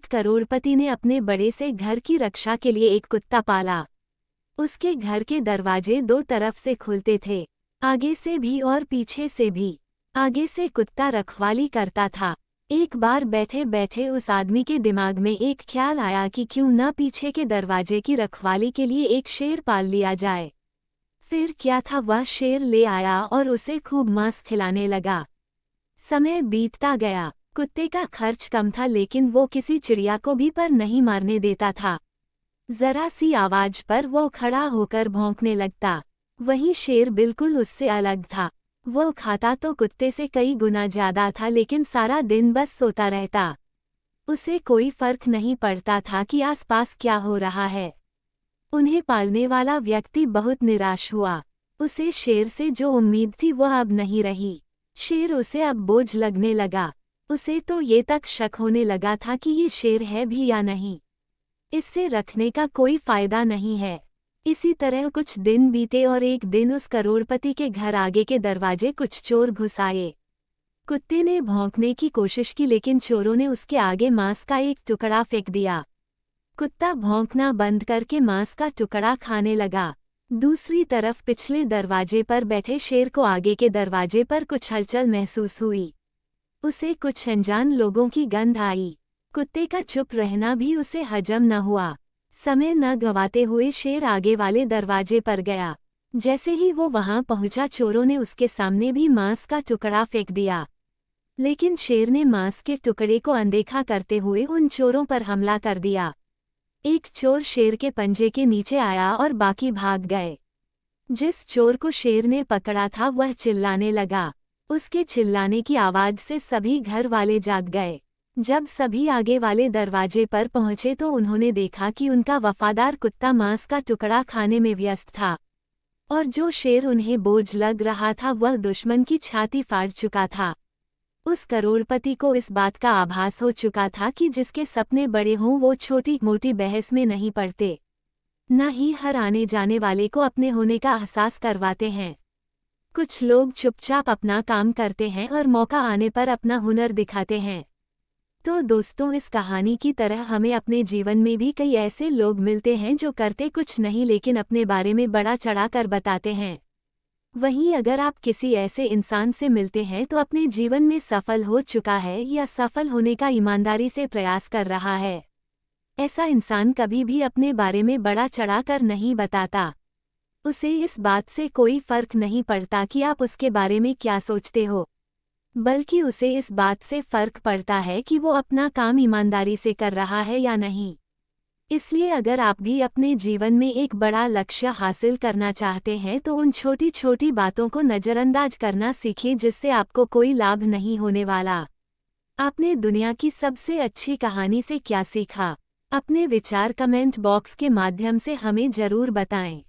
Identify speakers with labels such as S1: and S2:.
S1: करोड़पति ने अपने बड़े से घर की रक्षा के लिए एक कुत्ता पाला। उसके घर के दरवाजे दो तरफ से खुलते थे, आगे से भी और पीछे से भी। आगे से कुत्ता रखवाली करता था। एक बार बैठे बैठे उस आदमी के दिमाग में एक ख्याल आया कि क्यों न पीछे के दरवाजे की रखवाली के लिए एक शेर पाल लिया जाए। फिर क्या था, वह शेर ले आया और उसे खूब मांस खिलाने लगा। समय बीतता गया। कुत्ते का खर्च कम था, लेकिन वो किसी चिड़िया को भी पर नहीं मारने देता था। जरा सी आवाज पर वो खड़ा होकर भौंकने लगता। वहीं शेर बिल्कुल उससे अलग था। वो खाता तो कुत्ते से कई गुना ज्यादा था, लेकिन सारा दिन बस सोता रहता। उसे कोई फर्क नहीं पड़ता था कि आसपास क्या हो रहा है। उन्हें पालने वाला व्यक्ति बहुत निराश हुआ। उसे शेर से जो उम्मीद थी वह अब नहीं रही। शेर उसे अब बोझ लगने लगा। उसे तो ये तक शक होने लगा था कि ये शेर है भी या नहीं। इससे रखने का कोई फायदा नहीं है। इसी तरह कुछ दिन बीते और एक दिन उस करोड़पति के घर आगे के दरवाजे कुछ चोर घुस आए। कुत्ते ने भौंकने की कोशिश की, लेकिन चोरों ने उसके आगे मांस का एक टुकड़ा फेंक दिया। कुत्ता भौंकना बंद करके मांस का टुकड़ा खाने लगा। दूसरी तरफ पिछले दरवाजे पर बैठे शेर को आगे के दरवाजे पर कुछ हलचल महसूस हुई। उसे कुछ अनजान लोगों की गंध आई। कुत्ते का चुप रहना भी उसे हजम न हुआ। समय न गंवाते हुए शेर आगे वाले दरवाजे पर गया। जैसे ही वो वहां पहुंचा, चोरों ने उसके सामने भी मांस का टुकड़ा फेंक दिया। लेकिन शेर ने मांस के टुकड़े को अनदेखा करते हुए उन चोरों पर हमला कर दिया। एक चोर शेर के पंजे के नीचे आया और बाकी भाग गए। जिस चोर को शेर ने पकड़ा था वह चिल्लाने लगा। उसके चिल्लाने की आवाज से सभी घर वाले जाग गए। जब सभी आगे वाले दरवाजे पर पहुंचे तो उन्होंने देखा कि उनका वफादार कुत्ता मांस का टुकड़ा खाने में व्यस्त था, और जो शेर उन्हें बोझ लग रहा था वह दुश्मन की छाती फाड़ चुका था। उस करोड़पति को इस बात का आभास हो चुका था कि जिसके सपने बड़े हों वो छोटी मोटी बहस में नहीं पड़ते, न ही हर आने जाने वाले को अपने होने का एहसास करवाते हैं। कुछ लोग चुपचाप अपना काम करते हैं और मौका आने पर अपना हुनर दिखाते हैं। तो दोस्तों, इस कहानी की तरह हमें अपने जीवन में भी कई ऐसे लोग मिलते हैं जो करते कुछ नहीं लेकिन अपने बारे में बड़ा चढ़ा कर बताते हैं। वहीं अगर आप किसी ऐसे इंसान से मिलते हैं तो अपने जीवन में सफल हो चुका है या सफल होने का ईमानदारी से प्रयास कर रहा है। ऐसा इंसान कभी भी अपने बारे में बड़ा चढ़ा कर नहीं बताता। उसे इस बात से कोई फर्क नहीं पड़ता कि आप उसके बारे में क्या सोचते हो, बल्कि उसे इस बात से फर्क पड़ता है कि वो अपना काम ईमानदारी से कर रहा है या नहीं। इसलिए अगर आप भी अपने जीवन में एक बड़ा लक्ष्य हासिल करना चाहते हैं तो उन छोटी छोटी बातों को नज़रअंदाज करना सीखें जिससे आपको कोई लाभ नहीं होने वाला। आपने दुनिया की सबसे अच्छी कहानी से क्या सीखा? अपने विचार कमेंट बॉक्स के माध्यम से हमें ज़रूर बताएं।